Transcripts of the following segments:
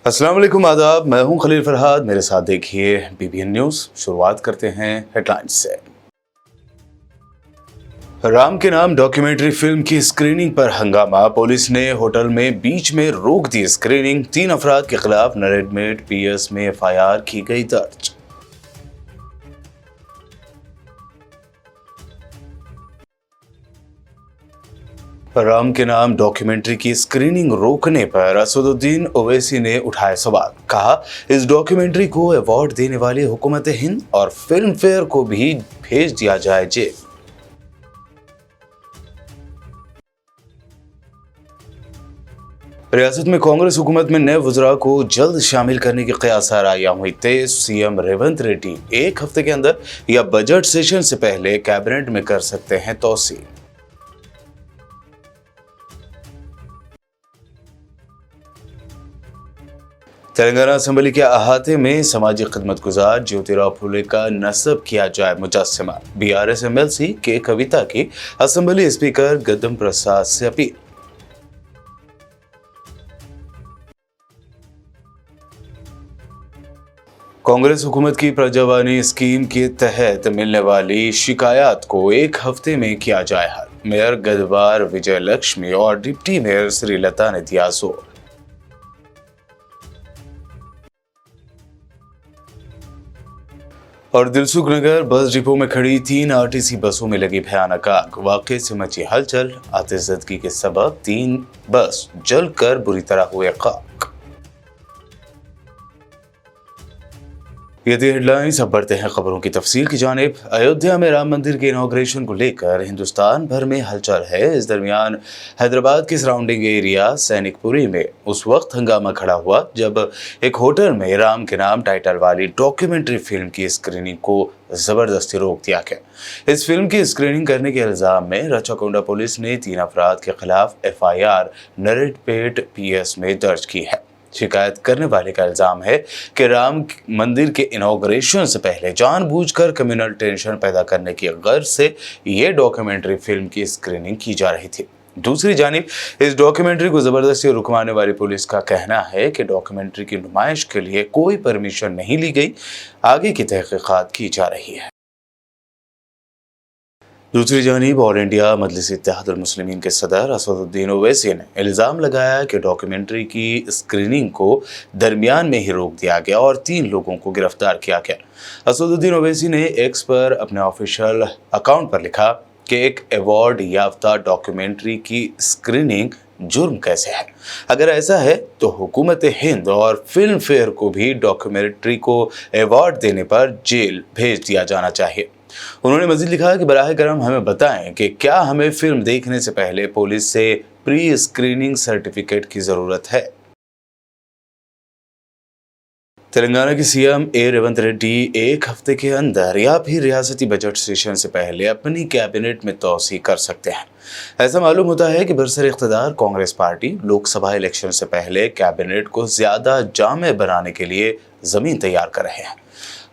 अस्सलाम वालेकुम, आदाब। मैं हूं खलील फरहाद। मेरे साथ देखिए बीबीएन न्यूज़। शुरुआत करते हैं हेडलाइंस से। राम के नाम डॉक्यूमेंट्री फिल्म की स्क्रीनिंग पर हंगामा। पुलिस ने होटल में बीच में रोक दी स्क्रीनिंग। 3 अफराद के खिलाफ नरेडमेट पीएस में एफआईआर की गई दर्ज। राम के नाम डॉक्यूमेंट्री की स्क्रीनिंग रोकने पर असदुद्दीन ओवैसी ने उठाए सवाल। कहा, इस डॉक्यूमेंट्री को अवार्ड देने वाली हुकूमत हिंद और फिल्म फेयर को भी भेज दिया जाए जेल। रियासत में कांग्रेस हुकूमत में नए वज़रा को जल्द शामिल करने की क़यासाराइयां हुई तेज। सीएम रेवंत रेड्डी 1 हफ्ते के अंदर या बजट सेशन से पहले कैबिनेट में कर सकते हैं तौसील। तेलंगाना असेंबली के अहाते में समाजी खिदमत गुजार ज्योतिराव फुले का नस्ब किया जाए मुजस्समा। बीआरएस एमएलसी के कविता की असेंबली स्पीकर गद्दम प्रसाद से अपील। कांग्रेस हुकूमत की प्रजावानी स्कीम के तहत मिलने वाली शिकायत को 1 हफ्ते में किया जाए हल। मेयर गदवार विजय लक्ष्मी और डिप्टी मेयर श्रीलता ने दिया जोर। और दिलसुख नगर बस डिपो में खड़ी 3 आरटीसी बसों में लगी भयानक आग। वाकये से मची हलचल। आतिशबाजी के सबब 3 बस जलकर बुरी तरह हुए खाक। ये थी हेडलाइंस। अब बढ़ते हैं खबरों की तफसील की जानिब। अयोध्या में राम मंदिर के इनॉग्रेशन को लेकर हिंदुस्तान भर में हलचल है। इस दरमियान हैदराबाद के सराउंडिंग एरिया सैनिकपुरी में उस वक्त हंगामा खड़ा हुआ जब एक होटल में राम के नाम टाइटल वाली डॉक्यूमेंट्री फिल्म की स्क्रीनिंग को जबरदस्ती रोक दिया गया। इस फिल्म की स्क्रीनिंग करने के इल्जाम में रचाकोंडा पुलिस ने 3 अफराद के खिलाफ एफआईआर नरेडपेट पीएस में दर्ज की है। शिकायत करने वाले का इल्जाम है कि राम मंदिर के इनॉग्रेशन से पहले जानबूझकर कम्युनल टेंशन पैदा करने की गर्ज से ये डॉक्यूमेंट्री फिल्म की स्क्रीनिंग की जा रही थी। दूसरी जानिब इस डॉक्यूमेंट्री को जबरदस्ती रुकवाने वाली पुलिस का कहना है कि डॉक्यूमेंट्री की नुमाइश के लिए कोई परमिशन नहीं ली गई। आगे की तहकीकात की जा रही है। दूसरी जानिब ऑल इंडिया मजलिस इत्तेहादुल मुस्लिमीन के सदर असदुद्दीन ओवैसी ने इल्ज़ाम लगाया कि डॉक्यूमेंट्री की स्क्रीनिंग को दरमियान में ही रोक दिया गया और 3 लोगों को गिरफ्तार किया गया। असदुद्दीन ओवैसी ने एक्स पर अपने ऑफिशियल अकाउंट पर लिखा कि एक अवार्ड याफ्ता डॉक्यूमेंट्री की स्क्रीनिंग जुर्म कैसे है। अगर ऐसा है तो हुकूमत हिंद और फिल्म फेयर को भी डॉक्यूमेंट्री को अवार्ड देने पर जेल भेज दिया जाना चाहिए। उन्होंने मजीद लिखा कि बराह करम हमें बताएं कि क्या हमें फिल्म देखने से पहले पुलिस से प्री स्क्रीनिंग सर्टिफिकेट की जरूरत है। तेलंगाना के सीएम रेवंत रेड्डी 1 हफ्ते के अंदर या फिर रियासती बजट सेशन से पहले अपनी कैबिनेट में तौसीह कर सकते हैं। ऐसा मालूम होता है कि बरसर इख्तिदार कांग्रेस पार्टी लोकसभा इलेक्शन से पहले कैबिनेट को ज्यादा जामे बनाने के लिए जमीन तैयार कर रहे हैं।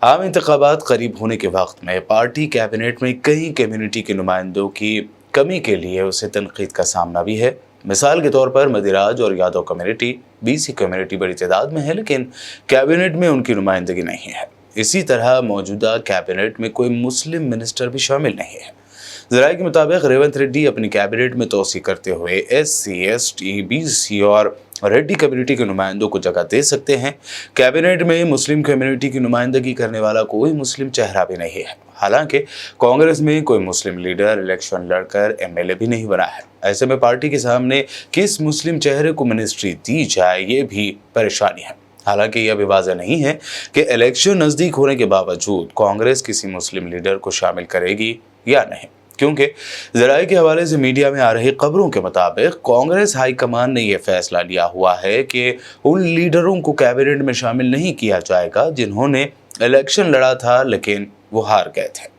आम इंतखाबात करीब होने के वक्त में पार्टी कैबिनेट में कई कम्युनिटी के नुमाइंदों की कमी के लिए उसे तनकीद का सामना भी है। मिसाल के तौर पर मदिराज और यादव कम्युनिटी, बीसी कम्युनिटी बड़ी तादाद में है लेकिन कैबिनेट में उनकी नुमाइंदगी नहीं है। इसी तरह मौजूदा कैबिनेट में कोई मुस्लिम मिनिस्टर भी शामिल नहीं है। ज़राए के मुताबिक रेवंत रेड्डी अपनी कैबिनेट में तौसीह करते हुए SC, ST, BC और रेड्डी कम्युनिटी के नुमाइंदों को जगह दे सकते हैं। कैबिनेट में मुस्लिम कम्युनिटी की नुमाइंदगी करने वाला कोई मुस्लिम चेहरा भी नहीं है। हालांकि कांग्रेस में कोई मुस्लिम लीडर इलेक्शन लड़कर MLA भी नहीं बना है। ऐसे में पार्टी के सामने किस मुस्लिम चेहरे को मिनिस्ट्री दी जाए ये भी परेशानी है। हालांकि यह भी वाज़ेह नहीं है कि इलेक्शन नज़दीक होने के बावजूद कांग्रेस किसी मुस्लिम लीडर को शामिल करेगी या नहीं, क्योंकि ज़राए के हवाले से मीडिया में आ रही खबरों के मुताबिक कांग्रेस हाईकमान ने यह फैसला लिया हुआ है कि उन लीडरों को कैबिनेट में शामिल नहीं किया जाएगा जिन्होंने इलेक्शन लड़ा था लेकिन वो हार गए थे।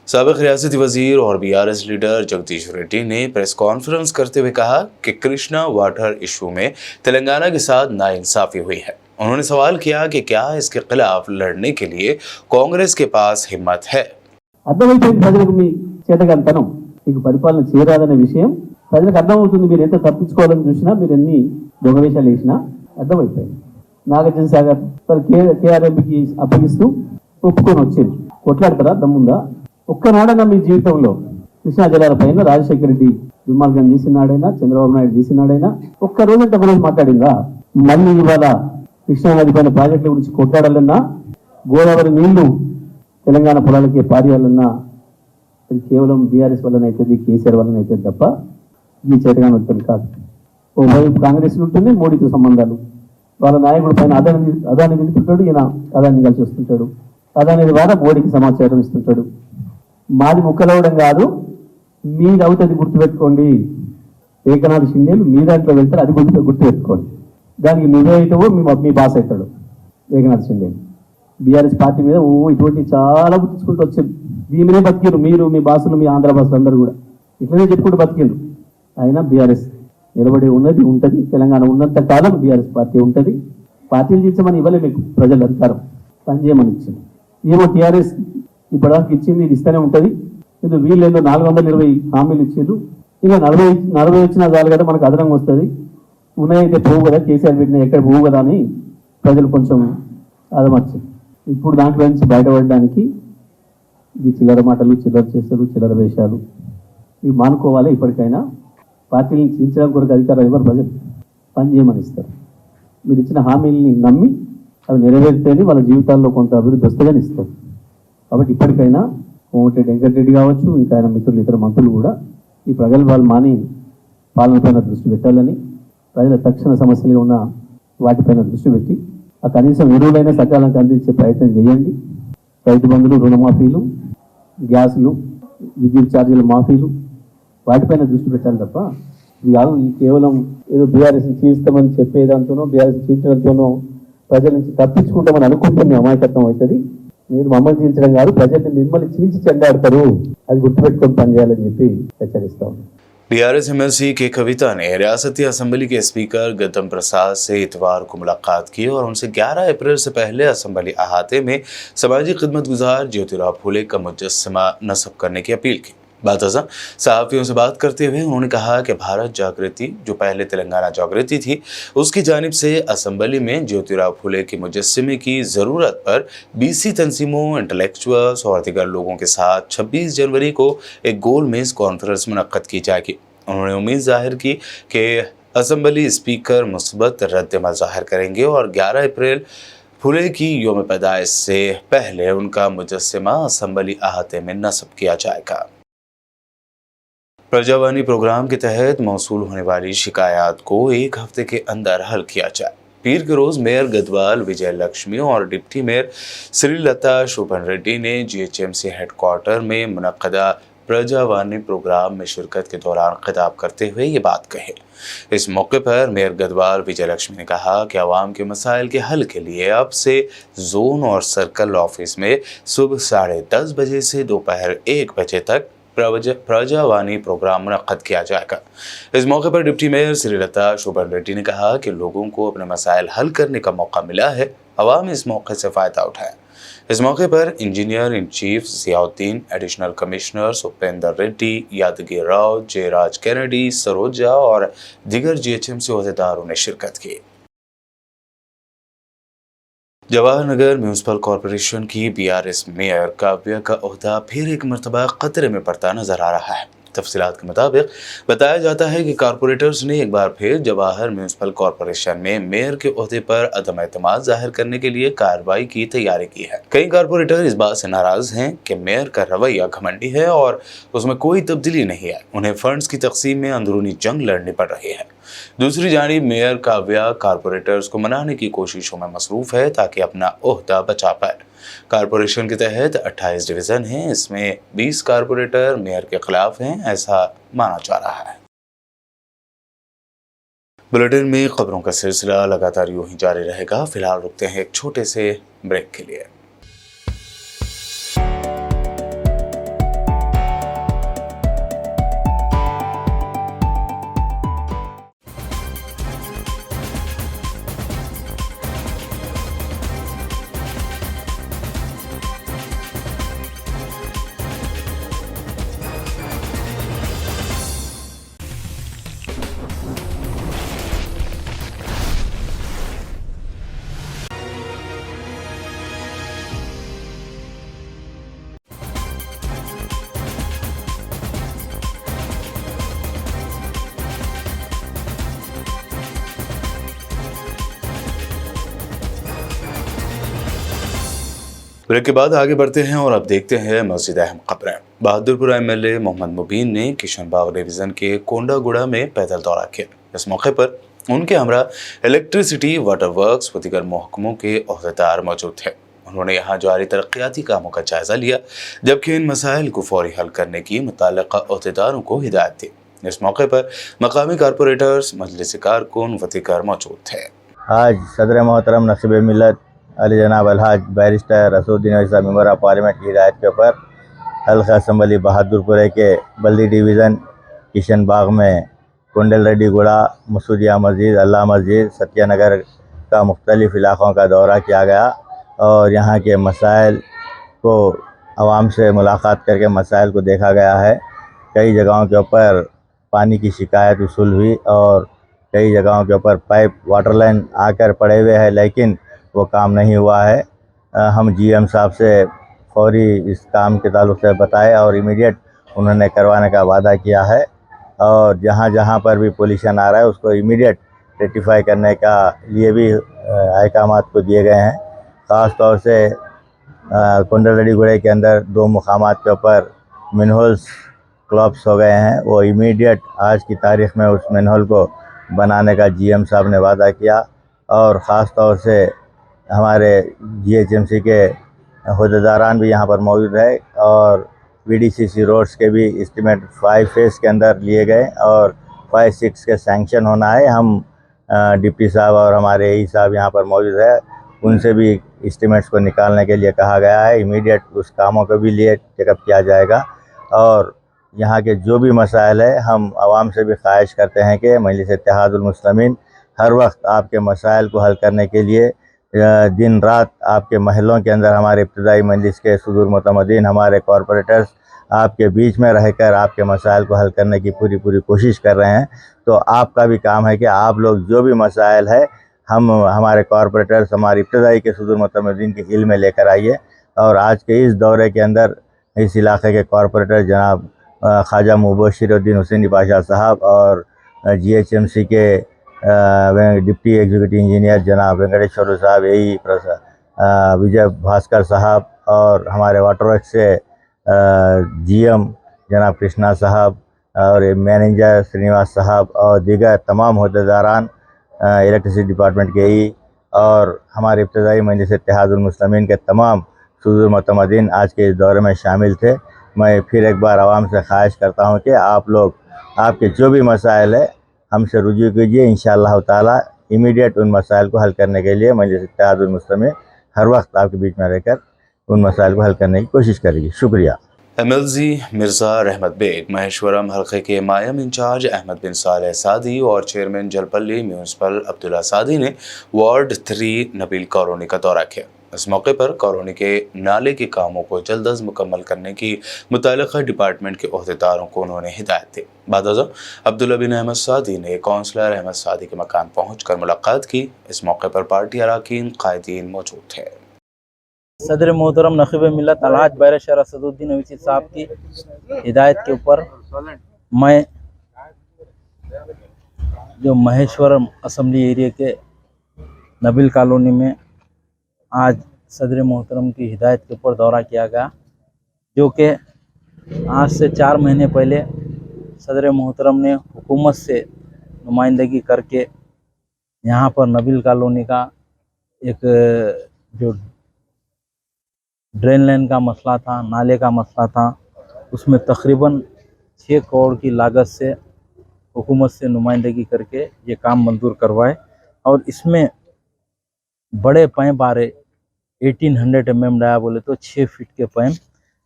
साबिक रियासती वजीर और BRS लीडर जगदीश रेड्डी ने प्रेस कॉन्फ्रेंस करते हुए कहा कि कृष्णा वाटर इशू में तेलंगाना के साथ नाइंसाफी हुई है। उन्होंने सवाल किया कि क्या इसके खिलाफ लड़ने के लिए कांग्रेस के पास हिम्मत है। అర్థమైపోయింది ప్రజలకు మీ చేతకంతనం మీకు పరిపాలన చేయరాదనే విషయం ప్రజలకు అర్థమవుతుంది। మీరు ఎంత తప్పించుకోవాలని చూసినా మీరు ఎన్ని దొంగ వేషాలు వేసినా అర్థమైపోయింది. నాగార్జున సాగర్ కేఆర్ఎంకి అప్పగిస్తూ ఒప్పుకొని వచ్చింది. కొట్లాడతారా దమ్ముందా? ఒక్కనాడైనా మీ జీవితంలో కృష్ణా జలాల పైన రాజశేఖర రెడ్డి దుర్మార్గం చేసినాడైనా, చంద్రబాబు నాయుడు చేసినాడైనా ఒక్క రోజంటే ఒక రోజు మాట్లాడిందా? మళ్ళీ ఇవాళ కృష్ణా నది పైన ప్రాజెక్టుల గురించి కొట్లాడాలన్నా, గోదావరి నీళ్లు తెలంగాణ పొలాలకే పారేయాలన్నా అది కేవలం బీఆర్ఎస్ వల్లనే అవుతుంది, కేసీఆర్ వల్లనే అవుతుంది తప్ప ఈ చేతగానే ఉంటుంది కాదు. ఓవైపు కాంగ్రెస్ ఉంటుంది, మోడీతో సంబంధాలు, వాళ్ళ నాయకుడు పైన అదాన్ని నిలుపుతుంటాడు, ఈయన అదాన్ని కలిసి వస్తుంటాడు, అదాని ద్వారా మోడీకి సమాచారం ఇస్తుంటాడు. మాది ముక్కలవడం కాదు, మీది అవుతుంది గుర్తుపెట్టుకోండి. ఏకనాథ్ షిండేలు మీ దాంట్లో వెళ్తారు, అది గుర్తుపెట్టుకోండి. దానికి నువ్వే అవుతావో మీ బాస్ అవుతాడు ఏకనాథ్ షిండేలు. బీఆర్ఎస్ పార్టీ మీద ఇటువంటి చాలా గుర్తించుకుంటూ వచ్చింది. దీనినే బతికిరు మీరు, మీ బాసులు, మీ ఆంధ్ర బాసులు అందరూ కూడా ఇట్లనే చెప్పుకుంటూ బతికిరు. అయినా బీఆర్ఎస్ నిలబడి ఉన్నది ఉంటుంది. తెలంగాణ ఉన్నంత కాలం బీఆర్ఎస్ పార్టీ ఉంటుంది. పార్టీలు తీర్చమని ఇవ్వలే మీకు ప్రజలు అధికారం, పనిచేయమని ఇచ్చింది. ఏమో టీఆర్ఎస్ ఇప్పటిదాకా ఇచ్చింది, ఇది ఇస్తూనే ఉంటుంది. ఇది వీళ్ళు ఏదో 420 హామీలు ఇచ్చిండ్రు. ఇలా 40 వచ్చినా చాలు కదా, మనకు అదనంగా వస్తుంది. ఉన్నాయైతే పోవు కదా, కేసీఆర్ పెట్టిన ఎక్కడ పోవు కదా అని ప్రజలు కొంచెం అదమర్చింది. ఇప్పుడు దాంట్లో నుంచి బయటపడడానికి ఈ చిల్లర మాటలు, చిల్లర చేష్టలు, చిల్లర వేషాలు ఇవి మానుకోవాలి. ఇప్పటికైనా పార్టీని చీల్చడం కొరకు అధికారాలు ఎవరు ప్రజలు పని చేయమని ఇస్తారు. మీరు ఇచ్చిన హామీల్ని నమ్మి అవి నెరవేరితేనే వాళ్ళ జీవితాల్లో కొంత అభివృద్ధి వస్తుందని ఇస్తారు. కాబట్టి ఇప్పటికైనా కోమటిరెడ్డి వెంకటరెడ్డి కావచ్చు, ఇంకా ఆయన మిత్రులు, ఇతర మంత్రులు కూడా ఈ ప్రగల్భాలు మాని పాలనపైన దృష్టి పెట్టాలని, ప్రజల తక్షణ సమస్యలుగా ఉన్న వాటిపైన దృష్టి పెట్టి ఆ కనీసం ఎరువులైనా సకాలంగా అందించే ప్రయత్నం చేయండి. రైతు బంధులు, రుణమాఫీలు, గ్యాసులు, విద్యుత్ ఛార్జీల మాఫీలు వాటిపైన దృష్టి పెట్టాలి తప్ప ఇది కాదు. ఈ కేవలం ఏదో బీఆర్ఎస్ చీల్స్తామని చెప్పేదాంతోనో, బీఆర్ఎస్ చీల్చడంతోనో ప్రజల నుంచి తప్పించుకుంటామని అనుకుంటున్న అమాయకత్వం అవుతుంది. మీరు మమ్మల్ని చీల్చడం కాదు, ప్రజల్ని మిమ్మల్ని చీల్చి చెండాడతారు, అది గుర్తుపెట్టుకొని పనిచేయాలని చెప్పి హెచ్చరిస్తా ఉన్నాం. बीआरएस एमएलसी के कविता ने रियासती असेंबली के स्पीकर गौतम प्रसाद से इतवार को मुलाकात की और उनसे 11 अप्रैल से पहले असेंबली अहाते में समाजी खिदमत गुजार ज्योतिराव फूले का मुजस्समा नस्ब करने की अपील की। बातज़ा सहाफ़ियों से बात करते हुए उन्होंने कहा कि भारत जागृति, जो पहले तेलंगाना जागृति थी, उसकी जानिब से असेंबली में ज्योतिराव फूले के मुजस्समे की ज़रूरत पर बीसी तंजीमों, इंटेलेक्चुअल्स और दीगर लोगों के साथ 26 जनवरी को एक गोल मेज़ कॉन्फ्रेंस मुनक्कद की जाएगी। उन्होंने उम्मीद जाहिर की कि असेंबली स्पीकर मुस्बत रद्द-ए-अमल ज़ाहिर करेंगे और 11 अप्रैल फूले की योम पैदाइश से पहले उनका मुजस्समा असेंबली अहाते में नस्ब किया जाएगा। प्रजावानी प्रोग्राम के तहत मौसूल होने वाली शिकायत को 1 हफ्ते के अंदर हल किया जाए। पीर के रोज़ मेयर गदवाल विजय लक्ष्मी और डिप्टी मेयर श्रीलता शोभन रेड्डी ने जीएचएमसी हेडक्वार्टर में मुनक्कदा प्रजावानी प्रोग्राम में शिरकत के दौरान खिताब करते हुए ये बात कही। इस मौके पर मेयर गदवाल विजय लक्ष्मी ने कहा कि आवाम के मसाइल के हल के लिए अब से जोन और सर्कल ऑफिस में सुबह 10:30 बजे से दोपहर 1 बजे तक प्रजावानी प्रोग्राम मुनक्कद किया जाएगा। इस मौके पर डिप्टी मेयर श्रीलता शोभन रेड्डी ने कहा कि लोगों को अपने मसाइल हल करने का मौका मिला है, अवाम इस मौके से फ़ायदा उठाए। इस मौके पर engineer in chief Ziauddin, additional commissioners Upendra Reddy, Yadagiri Rao, Jayaraj Kennedy, Saroja और दीगर जीएचएमसी अहदेदारों ने शिरकत की। जवाहर नगर म्यूनसिपल कॉरपोरेशन की बीआरएस मेयर काव्या का ओहदा फिर एक मरतबा खतरे में पड़ता नजर आ रहा है। तफसीलात के मुताबिक बताया जाता है कि कारपोरेटर्स ने एक बार फिर जवाहर म्यूनसिपल कॉरपोरेशन में मेयर के ओहदे पर अदम एतमाद जाहिर करने के लिए कार्रवाई की तैयारी की है। कई कारपोरेटर इस बात से नाराज हैं कि मेयर का रवैया घमंडी है और उसमें कोई तब्दीली नहीं है, उन्हें फंड्स की तकसीम में अंदरूनी जंग लड़नी पड़ रही है। दूसरी जानिब मेयर काव्या कारपोरेटर्स को मनाने की कोशिशों में मसरूफ है ताकि अपना ओहदा बचा पाए। कारपोरेशन के तहत 28 डिवीज़न हैं, इसमें 20 कारपोरेटर मेयर के खिलाफ हैं, ऐसा माना जा रहा है। बुलेटिन में खबरों का सिलसिला लगातार यूं ही जारी रहेगा। फिलहाल रुकते हैं एक छोटे से ब्रेक के लिए। ब्रेक के बाद आगे बढ़ते हैं और अब देखते हैं मस्जिद अहम खबरें। बहादुरपुर एमएलए मोहम्मद मुबीन ने किशनबाग डिवीजन के कोंडागुड़ा में पैदल दौरा किया। इस मौके पर उनके हमरा इलेक्ट्रिसिटी, वाटर वर्क्स व दीगर महकमों के अहदेदार मौजूद थे। उन्होंने यहाँ जारी तरक्याती कामों का जायजा लिया, जबकि इन मसाइल को फौरी हल करने की मुतल्लिका अहदेदारों को हिदायत दी। इस मौके पर मकामी कारपोरेटर्स, मजलिस कारकुन व दीगर मौजूद थे। आज सदर मोहतरम नसीब मिलत अली जनाब अलहाज बैरिस्टर असुद्दीन अली साहब मेंबर ऑफ पार्लियामेंट की हिदायत के ऊपर हल्का असम्बली बहादुरपुर के बल्दी डिवीज़न किशन बाग में कुंडल रेड्डी गुड़ा, मसूदिया मस्जिद, अल्लाह मस्जिद, सत्यानगर का मुख्तलिफ़ इलाक़ों का दौरा किया गया और यहाँ के मसाइल को आवाम से मुलाकात करके मसाइल को देखा गया है। कई जगहों के ऊपर पानी की शिकायत वसूल हुई और कई जगहों के ऊपर पाइप वाटर लाइन आकर पड़े हुए हैं, लेकिन वो काम नहीं हुआ है। हम जीएम साहब से फौरी इस काम के ताल्लुक़ से बताए और इमीडिएट उन्होंने करवाने का वादा किया है और जहाँ जहाँ पर भी पोल्यूशन आ रहा है उसको इमीडिएट रेक्टिफाई करने का लिए भी अहकामात को दिए गए हैं। ख़ास तौर से कुंडल रेड्डी गुड़े के अंदर 2 मुकामात के ऊपर मिनहोल्स क्लॉप्स हो गए हैं। वो इमीडिएट आज की तारीख़ में उस मिनहोल को बनाने का जीएम साहब ने वादा किया और ख़ास तौर से हमारे जीएचएमसी के अहदेदारान भी यहाँ पर मौजूद है और वीडीसीसी रोड्स के भी एस्टीमेट 5 फेज़ के अंदर लिए गए और 5-6 के सैंक्शन होना है। हम डिप्टी साहब और हमारे ई साहब यहाँ पर मौजूद है, उनसे भी एस्टीमेट्स को निकालने के लिए कहा गया है। इमीडिएट उस कामों को भी लिए चेकअप किया जाएगा और यहाँ के जो भी मसाइल है हम आवाम से भी ख्वाहिश करते हैं कि मजलिस इत्तेहादुल मुस्लिमीन हर वक्त आपके मसाइल को हल करने के लिए दिन रात आपके महलों के अंदर हमारे इब्तिदाई मजलिस के सुदूर मुतमदीन हमारे कॉरपोरेटर्स आपके बीच में रहकर आपके मसाइल को हल करने की पूरी कोशिश कर रहे हैं। तो आपका भी काम है कि आप लोग जो भी मसाइल है हम हमारे कॉरपोरेटर्स हमारे इब्तिदाई के सुदूर मुतमदीन के इल्म में लेकर आइए। और आज के इस दौरे के अंदर इस इलाके के कॉरपोरेटर जनाब ख्वाजा मुबशिरुद्दीन हुसैनी बादशाह साहब और जीएचएमसी के डिप्टी एग्जीक्यूटिव इंजीनियर जनाब वेंकटेश्वर साहब, यही विजय भास्कर साहब और हमारे वाटर वर्क्स से जीएम जनाब कृष्णा साहब और मैनेजर श्रीनिवास साहब और दीगर तमाम अहदेदारान इलेक्ट्रिसिटी डिपार्टमेंट के ई और हमारे इब्तिदाई मजलिस इत्तेहादुल मुस्लिमीन के तमाम सुदूर मुतमदीन आज के इस दौरे में शामिल थे। मैं फिर एक बार आवाम से ख्वाहिश करता हूँ कि आप लोग आपके जो भी मसाइल है हमसे रुजू कीजिए। इंशाअल्लाह ताला इमीडिएट उन मसाइल को हल करने के लिए मजलिस इत्तेहादुल मुस्लिमीन हर वक्त आपके बीच में रहकर उन मसाइल को हल करने की कोशिश करेगी। शुक्रिया। एमएलजी मिर्ज़ा रहमत बेग, महेश्वरम हल्के के मायम इंचार्ज अहमद बिन सालेह सादी और चेयरमैन जलपल्ली म्यूनसिपल अब्दुल्ला सादी ने वार्ड 3 नबील कॉलोनी का दौरा किया। इस मौके पर कॉलोनी के नाले के कामों को जल्द अज मुकम्मल करने की मुतल्लिका डिपार्टमेंट के अहदेदारों को उन्होंने हिदायत दी। बाद अब्दुल्ला बिन अहमद सादी ने काउंसलर अहमद सादी के मकान पहुंचकर मुलाकात की। इस मौके पर पार्टी अरकान कायदीन मौजूद थे। सदर मोहतरम नखीब मिलत अलहाज बैरिस्टर असदुद्दीन अवीसी साहब की हिदायत के ऊपर मैं जो महेश्वरम असम्बली एरिया के नबील कॉलोनी में आज सदर मोहतरम की हिदायत के ऊपर दौरा किया गया, जो कि आज से 4 महीने पहले सदर मोहतरम ने हुकूमत से नुमाइंदगी करके यहाँ पर नबील कॉलोनी का एक जो ड्रेन लाइन का मसला था, नाले का मसला था, उसमें तकरीबन 6 करोड़ की लागत से हुकूमत से नुमाइंदगी करके ये काम मंजूर करवाए और इसमें बड़े पाइप आ रहे 1800 mm डाया बोले तो 6 फीट के पाइप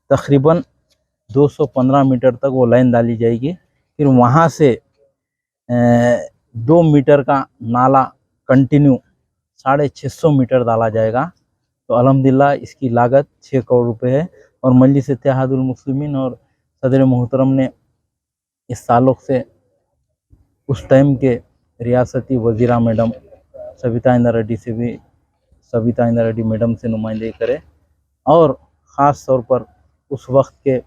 तकरीबन 215 मीटर तक वो लाइन डाली जाएगी। फिर वहाँ से 2 मीटर का नाला कंटिन्यू 650 मीटर डाला जाएगा। तो अल्हम्दुलिल्लाह इसकी लागत 6 करोड़ रुपए है और मजलिस इत्तेहादुल मुस्लिमीन और सदर मोहतरम ने इस ताल्लुक़ से उस टाइम के रियासती वज़ीरा मैडम सविता इंद्रा रेड्डी मैडम से नुमाइंदगी करे और ख़ास तौर पर उस वक्त के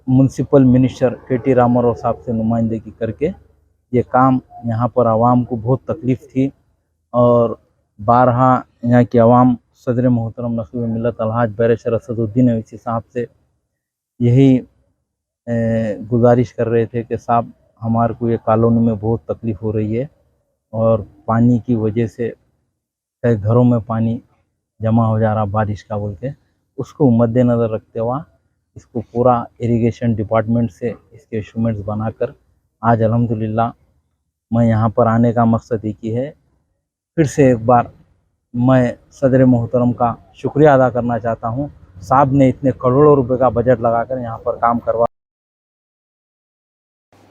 म्यूनसिपल मिनिस्टर KT रामाराव साहब से नुमाइंदगी करके ये काम यहाँ पर आवाम को बहुत तकलीफ़ थी और बारहा यहाँ की आवाम सदर मोहतरम नसीब मिल्लत अलहाज बैरिस्टर असदुद्दीन अवैसी साहब से यही गुजारिश कर रहे थे कि साहब हमारे को ये कॉलोनी में बहुत तकलीफ़ हो रही है और पानी की वजह से कई घरों में पानी जमा हो जा रहा बारिश का बोल के, उसको मद्देनज़र रखते हुआ इसको पूरा इरिगेशन डिपार्टमेंट से इसके इंस्ट्रूमेंट्स बनाकर आज अल्हम्दुलिल्लाह मैं यहाँ पर आने का मकसद एक ही है। फिर से एक बार मैं सदर मोहतरम का शुक्रिया अदा करना चाहता हूँ। साहब ने इतने करोड़ों रुपए का बजट लगाकर यहाँ पर काम करवा।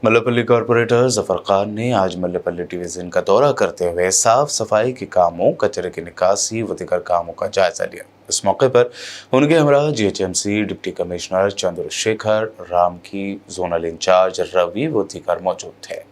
मल्लपल्ली कॉरपोरेटर जफर खान ने आज मल्लपल्ली डिवीज़न का दौरा करते हुए साफ सफाई के कामों, कचरे की निकासी व दीगर कामों का जायजा लिया। इस मौके पर उनके हमरा GHMC deputy commissioner Chandrashekhar, Ram की जोनल इंचार्ज रवि व दीगर मौजूद थे।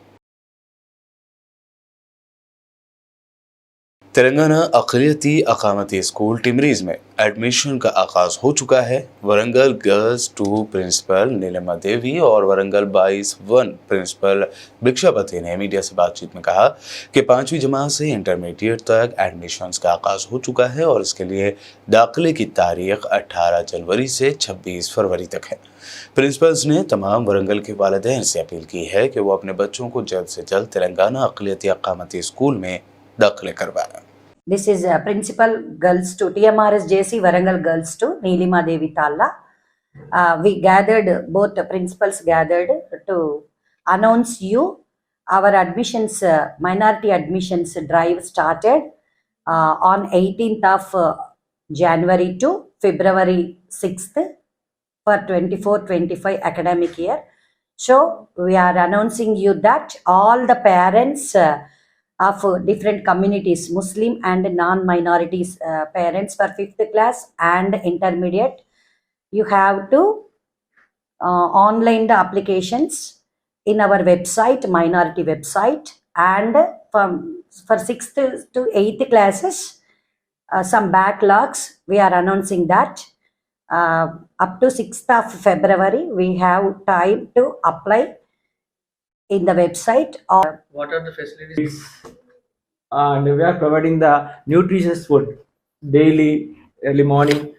तेलंगाना अक़लियती अक़ामती स्कूल टिमरीज़ में एडमिशन का आगाज़ हो चुका है। वरंगल गर्ल्स 2 प्रिंसिपल नीलिमा देवी और वरंगल बॉयज़ 1 प्रिंसिपल भिक्षापति ने मीडिया से बातचीत में कहा कि 5वीं जमात से इंटरमीडिएट तक एडमिशन्स का आगाज़ हो चुका है और इसके लिए दाखिले की तारीख 18 जनवरी से 26 फरवरी तक है। प्रिंसिपल्स ने तमाम वरंगल के वालिदैन से अपील की है कि वो अपने बच्चों को जल्द से जल्द तेलंगाना अक़लियती अक़ामती स्कूल में दाखिले करवाएं। This is Principal Girls 2, TMRS JC Varangal Girls 2, Neelima Devi Talla. We gathered, both the principals gathered to announce you our admissions, minority admissions drive started on 18th of January to February 6th for 24-25 academic year. So we are announcing you that all the parents of different communities, Muslim and non-minorities parents for 5th class and intermediate, you have to online the applications in our website, minority website, and for 6th to 8th classes, some backlogs, we are announcing that up to 6th of February, we have time to apply in the website. Or what are the facilities? And we are providing the nutritious food daily, early morning,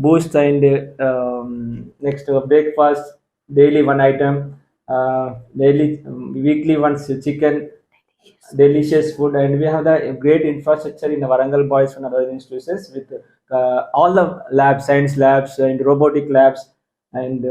boost and next breakfast, daily one item, daily weekly once chicken, delicious food, and we have the great infrastructure in the Varangal Boys and other institutions with all the labs, science labs and robotic labs, and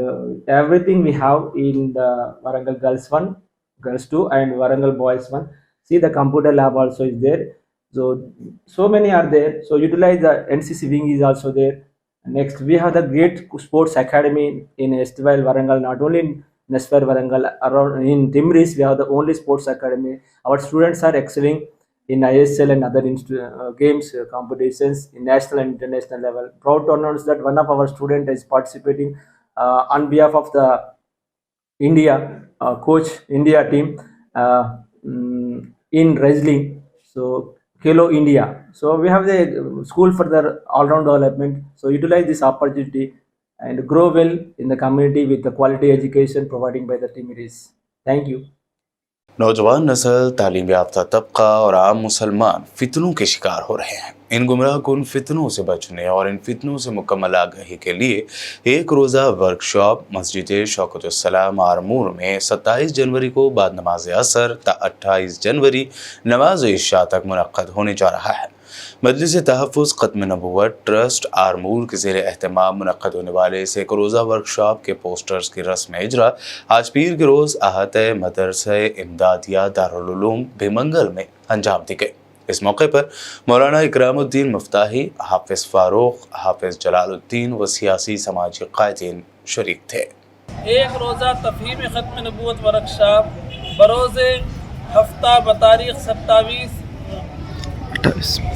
everything we have in the Varangal Girls 1, Girls 2 and Varangal Boys 1. See, the computer lab also is there. So many are there. So utilize the NCC wing is also there. Next, we have the great sports academy in Estival Varangal, not only in Nesper Varangal, around in Timris, we have the only sports academy. Our students are excelling in ISL and other games competitions in national and international level. Proud to announce that one of our students is participating on behalf of the India coach India team in wrestling. So Khelo India. So we have the school for the all-round development. So utilize this opportunity and grow well in the community with the quality education providing by the Timiris. Thank you. नौजवान नस्ल, तालीम याफ्ता तबका और आम मुसलमान फितनों के शिकार हो रहे हैं। इन गुमराह कुन फितनों से बचने और इन फितनों से मुकम्मल आगाही के लिए एक रोज़ा वर्कशॉप मस्जिद शौकतुस्सलाम आरमूर में 27 जनवरी को बाद नमाज असर ता 28 जनवरी नमाज इशा तक मुनक्कद होने जा रहा है। मजलिस तहफ़्फ़ुज़ ख़त्म नबुव्वत ट्रस्ट आरमूर के ज़ेर एहतमाम मुनक्कद होने वाले इस एक रोज़ा वर्कशॉप के पोस्टर्स की रस्म इजरा आज पीर के रोज़ आहत मदरसे इमदादिया दारुल उलूम भिमंगल में अंजाम दी गई। इस मौके पर मौलाना इकरामुद्दीन मुफ्ताही, हाफिज़ फ़ारूक, हाफिज़ जलालुद्दीन व सियासी समाजी कायदीन शरीक थे। एक रोज़ा तफ़हीम ख़त्म नबुव्वत वर्कशॉप बरोज़ हफ्ता बतारीख़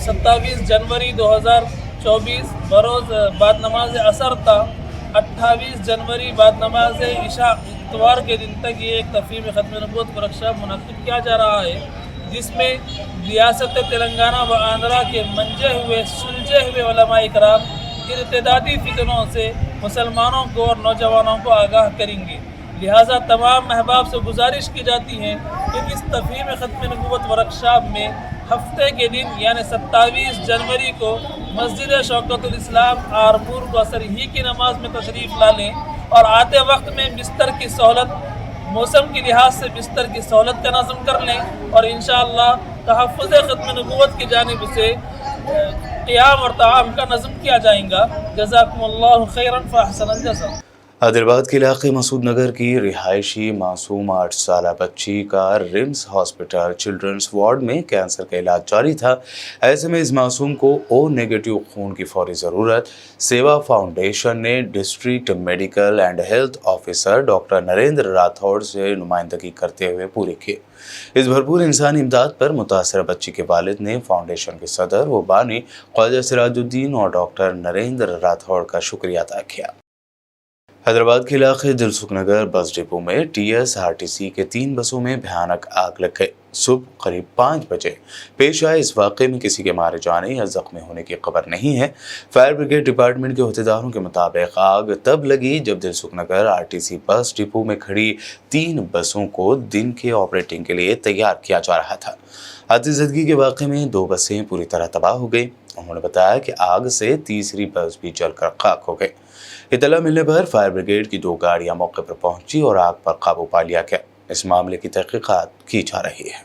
27 जनवरी 2024 बरोज़ बाद नमाज असर था 28 जनवरी बाद नमाज इशा इतवार के दिन तक ये एक तफ़हीम ख़त्म नबुव्वत वर्कशॉप मुनक़्क़िद किया जा रहा है, जिसमें रियासत तेलंगाना व आंध्रा के मंजे हुए सुलझे हुए उलमा इकराम इर्तिदादी फितनों से मुसलमानों को और नौजवानों को आगाह करेंगे। लिहाजा तमाम अहबाब से गुजारिश की जाती है कि इस तफ़हीम ख़त्म नबुव्वत वर्कशॉप में हफ्ते के दिन यानी 27 जनवरी को मस्जिद शौकतुल इस्लाम आरमूर को असर ही की नमाज में तशरीफ़ ला लें और आते वक्त में बिस्तर की सहूलत, मौसम के लिहाज से बिस्तर की सहूलत का नज़म कर लें और इंशाअल्लाह तहफ़्फ़ुज़ ख़त्म नबूवत की जानिब से क़ियाम और ताम का नज़म किया जाएगा। जज़ाकुमुल्लाहु खैरन व अहसनल जज़ा। आदिलाबाद के इलाके मसूद नगर की रिहायशी मासूम 8 साला बच्ची का रिम्स हॉस्पिटल चिल्ड्रंस वार्ड में कैंसर का इलाज जारी था। ऐसे में इस मासूम को ओ नेगेटिव खून की फौरी ज़रूरत सेवा फाउंडेशन ने district medical and health officer doctor Narendra Rathore से नुमाइंदगी करते हुए पूरी की। इस भरपूर इंसानी इमदाद पर मुतासर बच्ची के वालिद ने फाउंडेशन के सदर व बानी ख्वाजा सिराजुद्दीन और डॉक्टर नरेंद्र राठौड़ का शुक्रिया अदा किया। हैदराबाद के इलाके दिलसुख नगर बस डिपो में TSRTC के 3 बसों में भयानक आग लग गई। सुबह करीब 5 बजे पेश आए इस वाक़े में किसी के मारे जाने या जख्मी होने की खबर नहीं है। फायर ब्रिगेड डिपार्टमेंट के अहदेदारों के मुताबिक आग तब लगी जब दिलसुख नगर RTC बस डिपो में खड़ी 3 बसों को दिन के ऑपरेटिंग के लिए तैयार किया जा रहा था। आतिशबाजी के वाक़े में 2 बसें पूरी तरह तबाह हो गई। उन्होंने बताया कि आग से तीसरी बस भी जलकर खाक हो गई। इतला मिलने पर फायर ब्रिगेड की 2 गाड़ियां मौके पर पहुंची और आग पर काबू पा लिया गया। इस मामले की तहकीकात की जा रही है।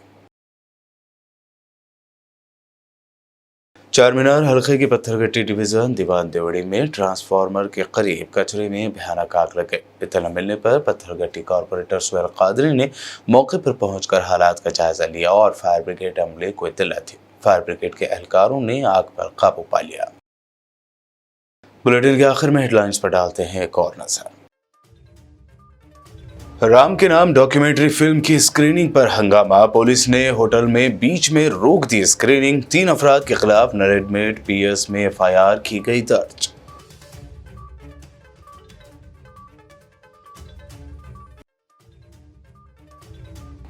चारमीनार हल्के की पत्थरगट्टी डिवीजन दीवान देवड़ी में ट्रांसफार्मर के करीब कचरे में भयानक आग लग गई। इतला मिलने पर पत्थरगट्टी कॉर्पोरेटर सुहेल कादरी ने मौके पर पहुंचकर हालात का जायजा लिया और फायर ब्रिगेड अमले को इत्तला दी। फायर ब्रिगेड के एहलकारों ने आग पर काबू पा लिया। बुलेटिन के आखिर में हेडलाइंस पर डालते हैं एक और नजर। राम के नाम डॉक्यूमेंट्री फिल्म की स्क्रीनिंग पर हंगामा। पुलिस ने होटल में बीच में रोक दी स्क्रीनिंग। 3 अफराद के खिलाफ नरेडमेट PS में FIR की गई दर्ज।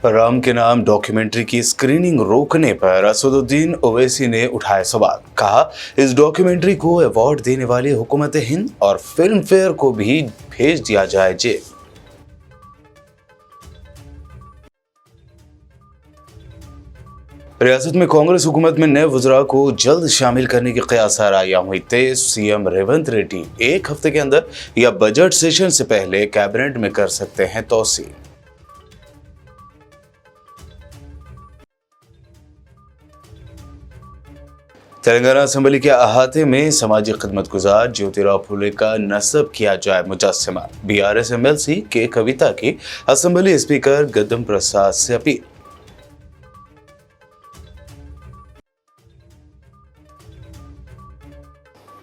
राम के नाम डॉक्यूमेंट्री की स्क्रीनिंग रोकने पर असदुद्दीन ओवैसी ने उठाए सवाल। कहा, इस डॉक्यूमेंट्री को अवार्ड देने वाली हुकूमत हिंद और फिल्म फेयर को भी भेज दिया जाए जेल। रियासत में कांग्रेस हुकूमत में नए वज़रा को जल्द शामिल करने की क़यासाराइयां हुई तेज। CM रेवंत रेड्डी 1 हफ्ते के अंदर या बजट सेशन से पहले कैबिनेट में कर सकते हैं तौसील। तेलंगाना असेंबली के अहाते में समाजी खिदमतगुजार ज्योतिराव फुले का नस्ब किया जाए मुजस्समा। BRS MLC के कविता की असेंबली स्पीकर गद्दम प्रसाद से अपील।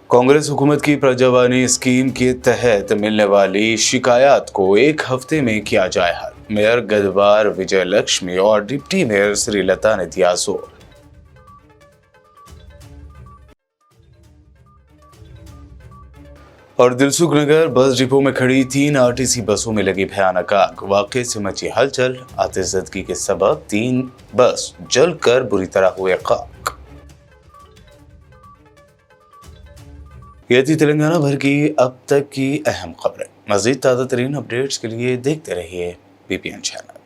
कांग्रेस हुकूमत की प्रजावानी स्कीम के तहत मिलने वाली शिकायत को 1 हफ्ते में किया जाए हल। मेयर गदवार विजय लक्ष्मी और डिप्टी मेयर श्रीलता ने दिया जोर। और दिलसुख नगर बस डिपो में खड़ी 3 RTC बसों में लगी भयानक आग। वाक़े से मची हलचल। आतिशबाजी के सबब 3 बस जलकर बुरी तरह हुए खाक। ये थी तेलंगाना भर की अब तक की अहम खबरें। मज़ीद ताज़ा तरीन अपडेट्स के लिए देखते रहिए BPN चैनल।